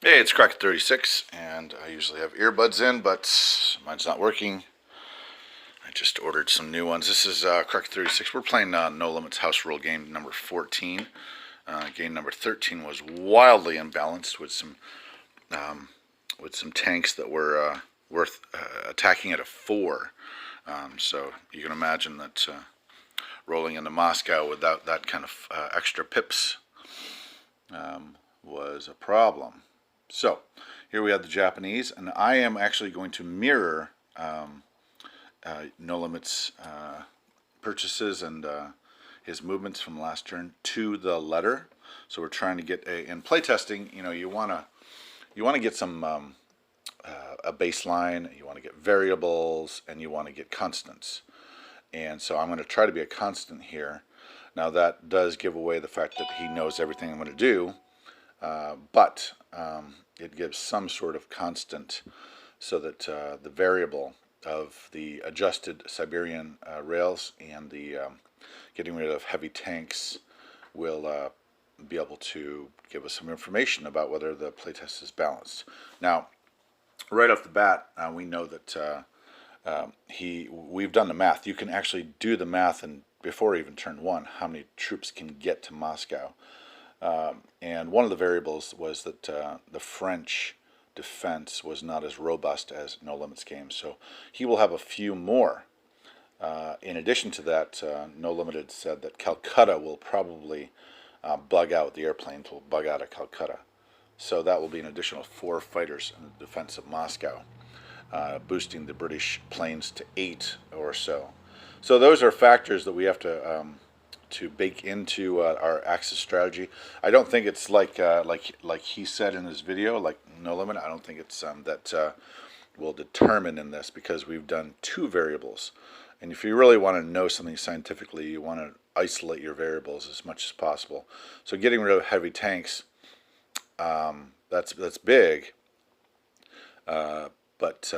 Hey, it's Crockett36, and I usually have earbuds in, but mine's not working. I just ordered some new ones. This is Crockett36. We're playing No Limits House Rule game number 14. Game number 13 was wildly imbalanced with some tanks that were worth attacking at a 4. So you can imagine that rolling into Moscow without that kind of extra pips was a problem. So here we have the Japanese, and I am actually going to mirror No Limits purchases and his movements from last turn to the letter. So we're trying to get in playtesting. You want to get some a baseline. You want to get variables, and you want to get constants. And so I'm going to try to be a constant here. Now that does give away the fact that he knows everything I'm going to do. But it gives some sort of constant so that the variable of the adjusted Siberian rails and the getting rid of heavy tanks will be able to give us some information about whether the playtest is balanced. Now, right off the bat, we know that we've done the math. You can actually do the math and before even turn 1, how many troops can get to Moscow. And one of the variables was that the French defense was not as robust as No Limits games. So he will have a few more. In addition to that, No Limited said that Calcutta will probably bug out. The airplanes will bug out of Calcutta. So that will be an additional 4 fighters in the defense of Moscow, boosting the British planes to 8 or so. So those are factors that we have to bake into our Axis strategy. I don't think it's like he said in his video, like No Limit. I don't think it's that will determine in this because we've done 2 variables. And if you really want to know something scientifically, you want to isolate your variables as much as possible. So getting rid of heavy tanks, that's big. But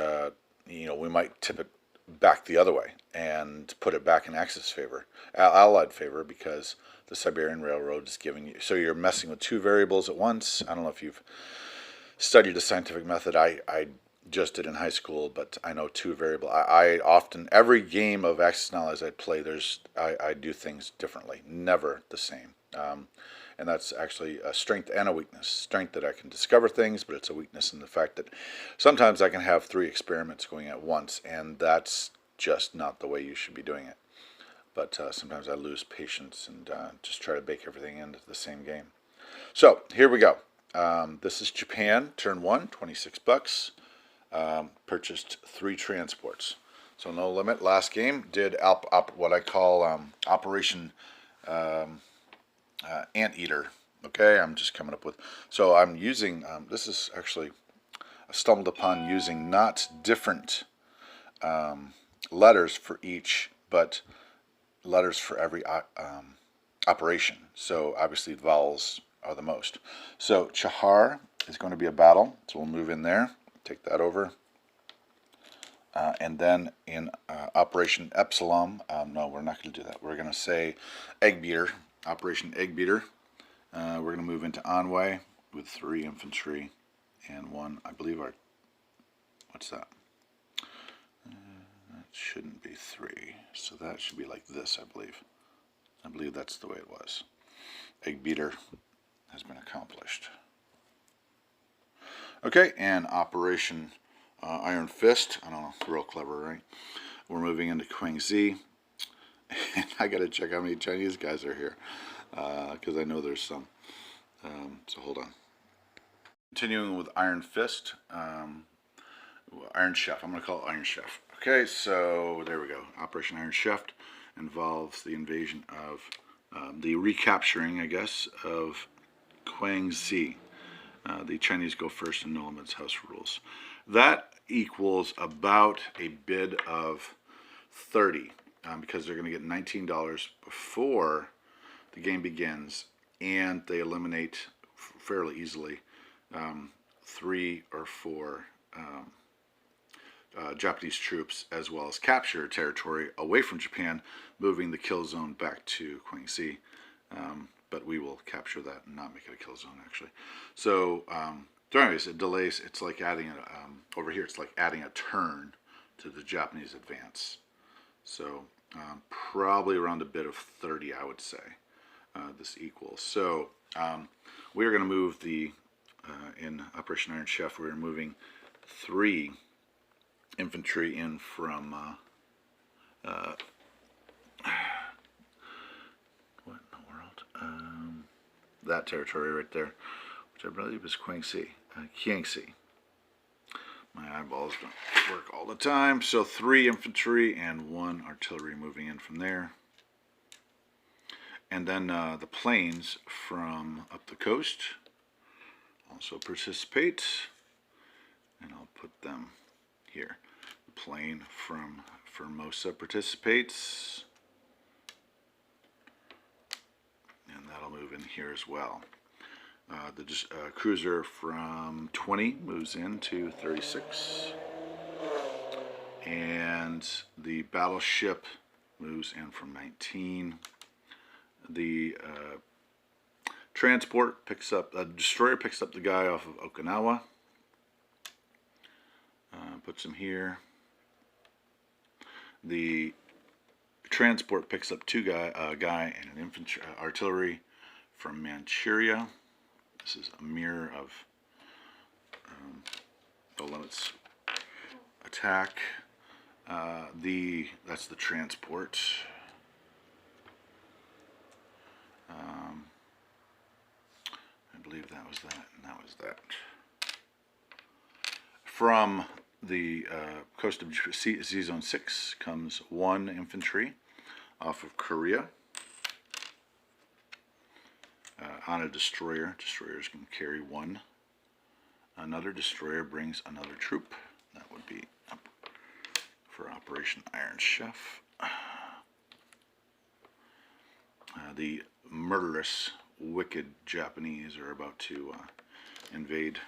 we might tip it back the other way and put it back in Axis favor, Allied favor, because the Siberian Railroad is giving you. So you're messing with 2 variables at once. I don't know if you've studied the scientific method. I just did in high school, but I know 2 variable. I often, every game of Axis and Allies I play, I do things differently, never the same. And that's actually a strength and a weakness. Strength that I can discover things, but it's a weakness in the fact that sometimes I can have 3 experiments going at once, and that's just not the way you should be doing it. But sometimes I lose patience and just try to bake everything into the same game. So here we go. This is Japan, turn 1, 26 bucks. Purchased 3 transports. So No Limit last game did what I call Operation Anteater. Okay, I'm just coming up with. So I'm using. This is actually I stumbled upon using not different letters for each, but letters for every operation. So obviously vowels are the most. So Chahar is going to be a battle. So we'll move in there. Take that over. And then in Operation Epsilon, no, we're not going to do that. We're going to say Egg Beater, Operation Egg Beater. We're going to move into Anwei with 3 infantry and 1, I believe, what's that? That shouldn't be 3. So that should be like this, I believe. I believe that's the way it was. Egg Beater has been accomplished. Okay, and Operation Iron Fist. I don't know, real clever, right? We're moving into Guangxi. And I got to check how many Chinese guys are here because I know there's some. So hold on. Continuing with Iron Fist. Iron Chef. I'm going to call it Iron Chef. Okay, so there we go. Operation Iron Chef involves the invasion of the recapturing, I guess, of Guangxi. The Chinese go first in No Limits House Rules. That equals about a bid of 30 because they're going to get $19 before the game begins, and they eliminate fairly easily 3 or 4 Japanese troops, as well as capture territory away from Japan, moving the kill zone back to Guangxi. But we will capture that and not make it a kill zone, actually. So So anyways, it delays. It's like adding over here. It's like adding a turn to the Japanese advance. So probably around a bit of 30, I would say. This equals. So we're going to move the in Operation Iron Chef. We're moving 3 infantry in from what in the world? That territory right there, which I believe is Kiangsi. My eyeballs don't work all the time. So 3 infantry and 1 artillery moving in from there. And then the planes from up the coast also participate. And I'll put them here. The plane from Formosa participates. And that'll move in here as well. The cruiser from 20 moves into 36. And the battleship moves in from 19. The transport picks up, the destroyer picks up the guy off of Okinawa. Puts him here. The transport picks up a guy and an infantry artillery from Manchuria. This is a mirror of No Limits attack. That's the transport. I believe that was that, and that was that. From the coast of Z-Zone 6 comes 1 infantry off of Korea on a destroyer. Destroyers can carry 1. Another destroyer brings another troop. That would be for Operation Iron Chef. The murderous, wicked Japanese are about to invade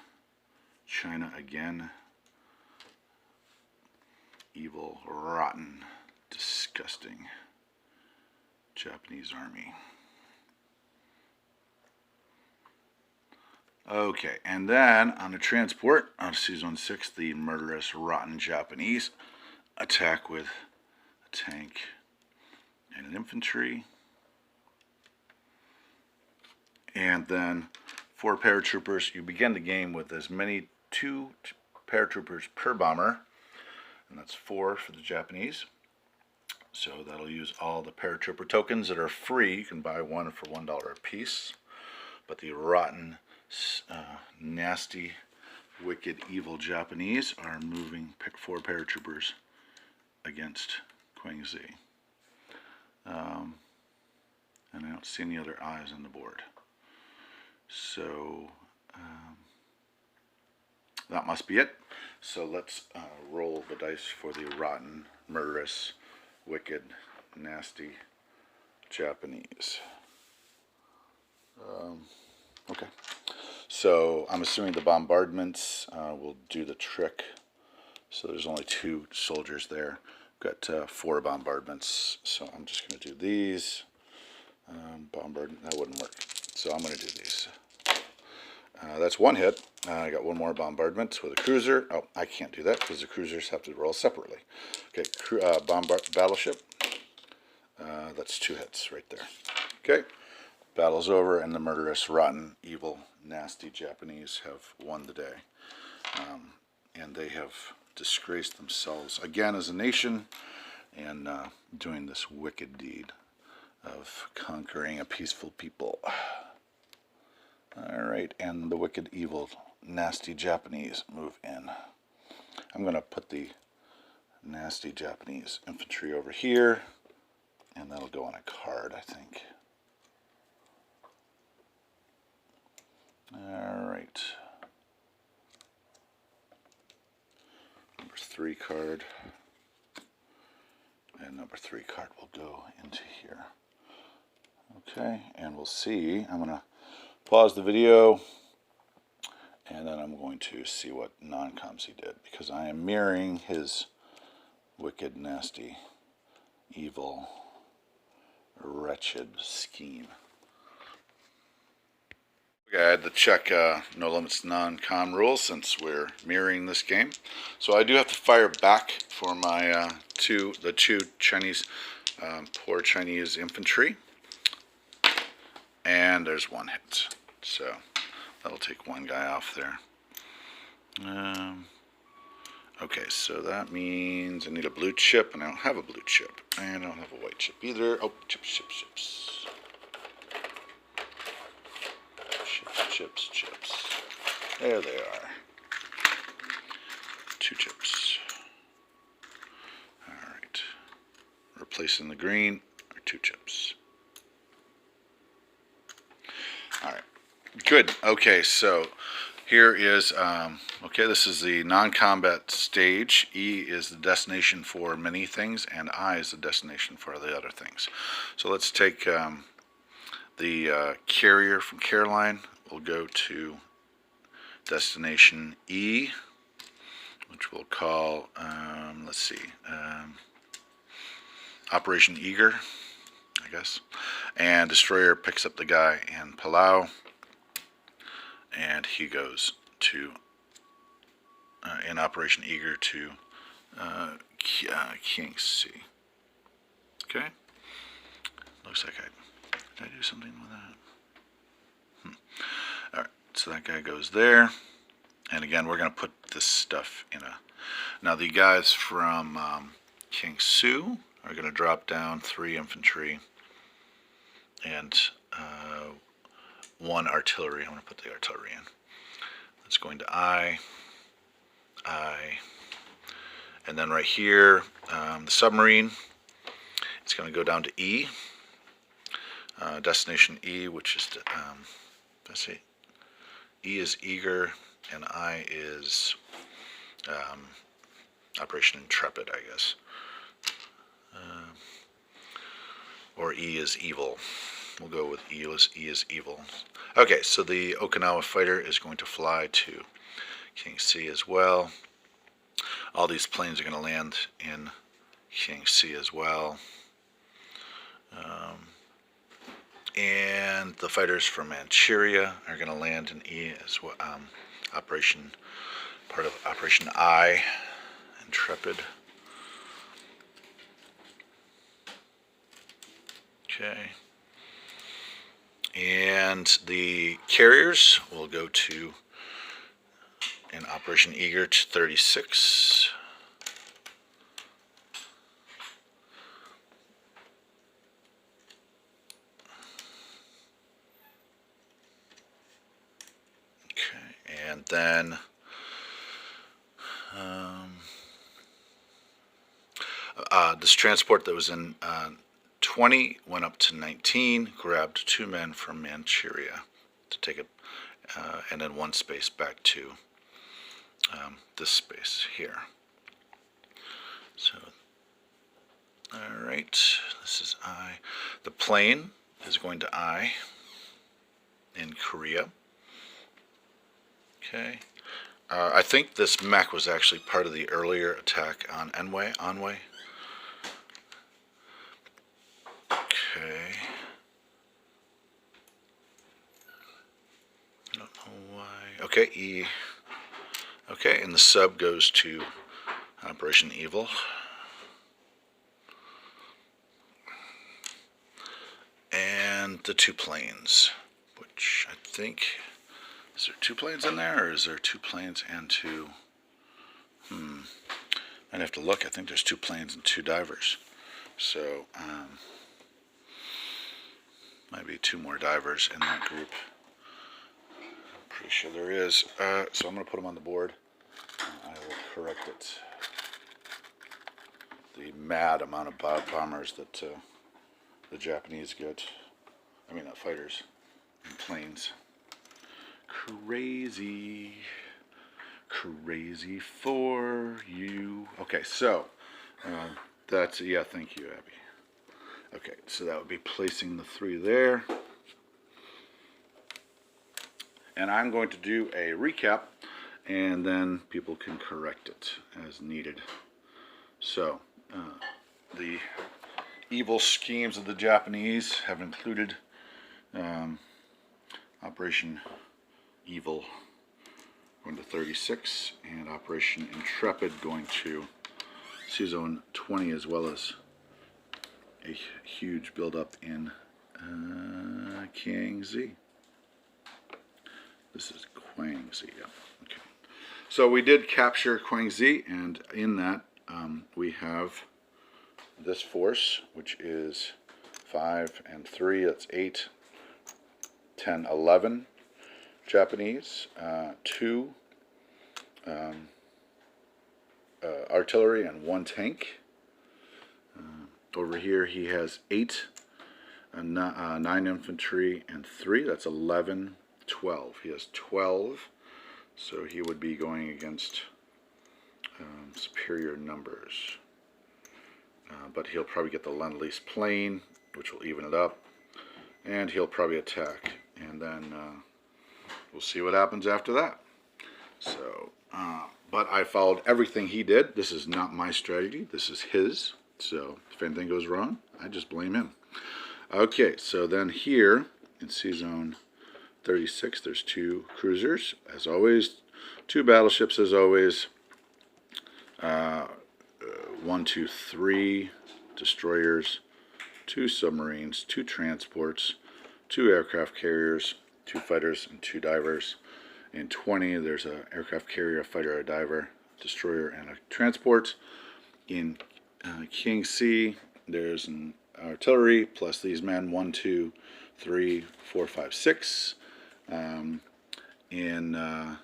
China again. Evil, rotten, disgusting Japanese army. Okay, and then on the transport on C-Zone 6, the murderous, rotten Japanese attack with a tank and an infantry. And then 4 paratroopers. You begin the game with as many 2 paratroopers per bomber, and that's 4 for the Japanese. So that'll use all the paratrooper tokens that are free. You can buy 1 for $1 a piece. But the rotten, nasty, wicked, evil Japanese are moving 4 paratroopers against Quangzi. And I don't see any other eyes on the board. So that must be it. So let's roll the dice for the rotten, murderous, wicked, nasty Japanese. Okay. So I'm assuming the bombardments will do the trick. So there's only 2 soldiers there. Got 4 bombardments. So I'm just going to do these. Bombardment, that wouldn't work. So I'm going to do these. That's 1 hit. I got 1 more bombardment with a cruiser. Oh, I can't do that because the cruisers have to roll separately. Okay, battleship. That's 2 hits right there. Okay, battle's over, and the murderous, rotten, evil, nasty Japanese have won the day. And they have disgraced themselves again as a nation and doing this wicked deed of conquering a peaceful people. Alright, and the wicked, evil, nasty Japanese move in. I'm going to put the nasty Japanese infantry over here, and that'll go on a card, I think. Alright. Number 3 card. And number 3 card will go into here. Okay, and we'll see. I'm going to pause the video, and then I'm going to see what non-coms he did, because I am mirroring his wicked, nasty, evil, wretched scheme. I had to check No Limits non-com rules since we're mirroring this game. So I do have to fire back for my the two Chinese, poor Chinese infantry. And there's one hit. So that'll take one guy off there. Okay, so that means I need a blue chip, and I don't have a blue chip. And I don't have a white chip either. Oh, chips. Chips. There they are. 2 chips. Alright. Replacing the green are 2 chips. Alright. Good. Okay, so here is, okay, this is the non-combat stage. E is the destination for many things, and I is the destination for the other things. So let's take the carrier from Caroline. We'll go to destination E, which we'll call, let's see, Operation Eager, I guess. And destroyer picks up the guy in Palau, and he goes to, in Operation Eager, to Kiangsi. Okay? Looks like did I do something with that? Alright, so that guy goes there. And again, we're going to put this stuff in a... Now, the guys from Kiangsu are going to drop down 3 infantry and 1 artillery. I'm going to put the artillery in. It's going to I. And then right here, the submarine, it's going to go down to E. Destination E, which is, let's see, E is Eager, and I is Operation Intrepid, I guess. Or E is Evil. We'll go with E is Evil. Okay, so the Okinawa fighter is going to fly to Kiangsi as well. All these planes are going to land in Kiangsi as well. And the fighters from Manchuria are going to land in E as well. Part of Operation I, Intrepid. Okay. And the carriers will go to, in Operation Eager, to 36. And then this transport that was in 20 went up to 19, grabbed 2 men from Manchuria to take it, and then 1 space back to this space here. So, all right, this is I. The plane is going to I in Korea. Okay. I think this mech was actually part of the earlier attack on Anhui. Okay. I don't know why. Okay, E. Okay, and the sub goes to Operation Evil. And the 2 planes, which I think... Is there 2 planes in there, or is there 2 planes and 2... I'd have to look. I think there's 2 planes and 2 divers. So, might be 2 more divers in that group. I'm pretty sure there is. So I'm going to put them on the board. I will correct it. The mad amount of bombers that the Japanese get. I mean, not fighters. And planes. Crazy for you. Okay, so that's, yeah, thank you, Abby. Okay, so that would be placing the 3 there. And I'm going to do a recap, and then people can correct it as needed. So, the evil schemes of the Japanese have included Operation Evil going to 36, and Operation Intrepid going to Sea Zone 20, as well as a huge buildup in Kiang Z. This is Quang Z, yeah. Okay. So we did capture Quang Z, and in that we have this force, which is 5 and 3, that's 8, 10, 11 Japanese, 2 artillery, and 1 tank. Over here he has 8, 9 infantry, and 3, that's 11, 12. He has 12, so he would be going against superior numbers. But he'll probably get the Lend-Lease plane, which will even it up, and he'll probably attack, and then we'll see what happens after that. So, but I followed everything he did. This is not my strategy. This is his. So if anything goes wrong, I just blame him. Okay, so then here in Sea Zone 36, there's 2 cruisers, as always, 2 battleships, as always, 1, 2, 3 destroyers, 2 submarines, 2 transports, 2 aircraft carriers, 2 fighters, and 2 divers. In 20, there's an aircraft carrier, a fighter, a diver, destroyer, and a transport. In Kiang C, there's an artillery plus these men, 1, 2, 3, 4, 5, 6. In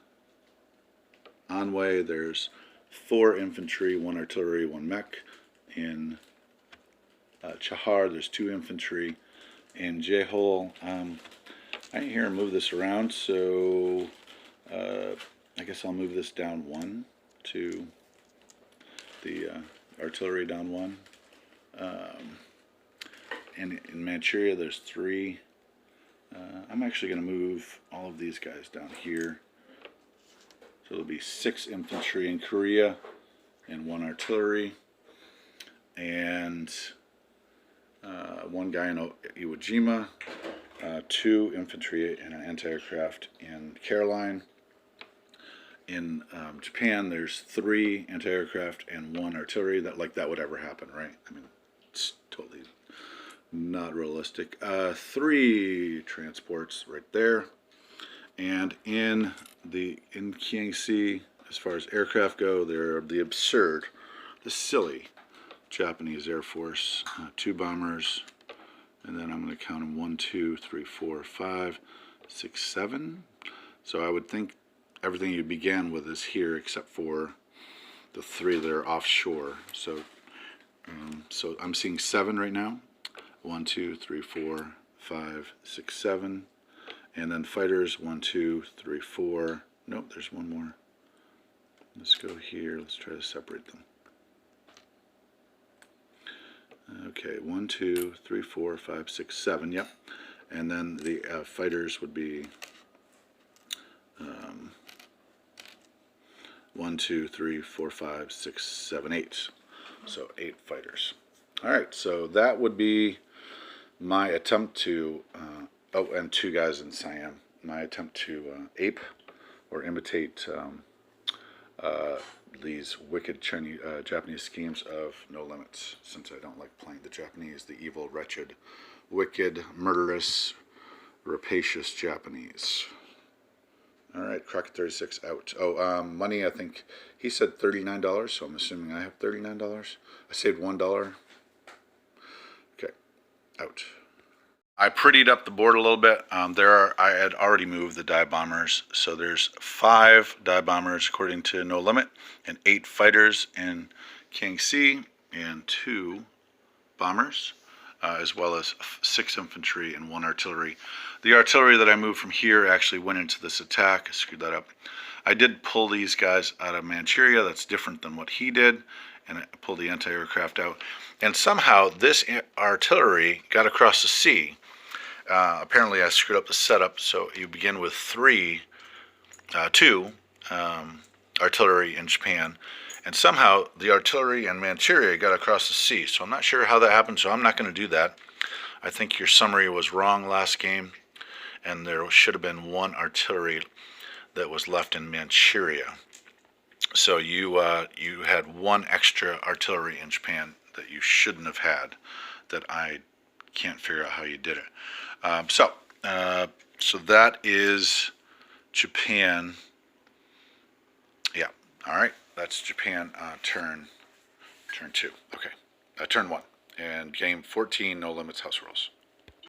Anhui, there's 4 infantry, 1 artillery, 1 mech. In Chahar, there's 2 infantry. In Jehol, I didn't hear him move this around, so I guess I'll move this down 1 to the artillery down 1. And in Manchuria, there's 3. I'm actually going to move all of these guys down here. So there'll be 6 infantry in Korea and 1 artillery, and 1 guy in Iwo Jima, 2 infantry and an anti-aircraft in Caroline. In Japan, there's 3 anti-aircraft and 1 artillery. That would ever happen, right? I mean, it's totally not realistic. 3 transports right there. And in Kiang C, as far as aircraft go, they're the absurd, the silly Japanese Air Force. 2 bombers, and then I'm going to count them 1, 2, 3, 4, 5, 6, 7. So I would think everything you began with is here, except for the 3 that are offshore. So, so I'm seeing 7 right now. 1, 2, 3, 4, 5, 6, 7. And then fighters, 1, 2, 3, 4. Nope, there's 1 more. Let's go here. Let's try to separate them. Okay, 1, 2, 3, 4, 5, 6, 7. Yep. And then the fighters would be 1, 2, 3, 4, 5, 6, 7, 8. So 8 fighters. All right, so that would be my attempt to, oh, and 2 guys in Siam. My attempt to ape or imitate these wicked Japanese schemes of No Limits, since I don't like playing the Japanese, the evil, wretched, wicked, murderous, rapacious Japanese. All right, Crockett 36 out. Oh, money, I think he said $39, so I'm assuming I have $39. I saved $1. Okay, out. I prettied up the board a little bit. I had already moved the dive bombers, so there's 5 dive bombers according to No Limit, and 8 fighters in Kiang C, and 2 bombers, as well as 6 infantry and 1 artillery. The artillery that I moved from here actually went into this attack. I screwed that up. I did pull these guys out of Manchuria. That's different than what he did, and I pulled the anti-aircraft out. And somehow this artillery got across the sea. Apparently I screwed up the setup, so you begin with 2 artillery in Japan, and somehow the artillery in Manchuria got across the sea. So I'm not sure how that happened, so I'm not going to do that. I think your summary was wrong last game, and there should have been one artillery that was left in Manchuria. So you had one extra artillery in Japan that you shouldn't have had. That I can't figure out how you did it. So that is Japan. Yeah. All right. That's Japan. Turn 2. Okay. Turn 1. And game 14. No limits. House rules.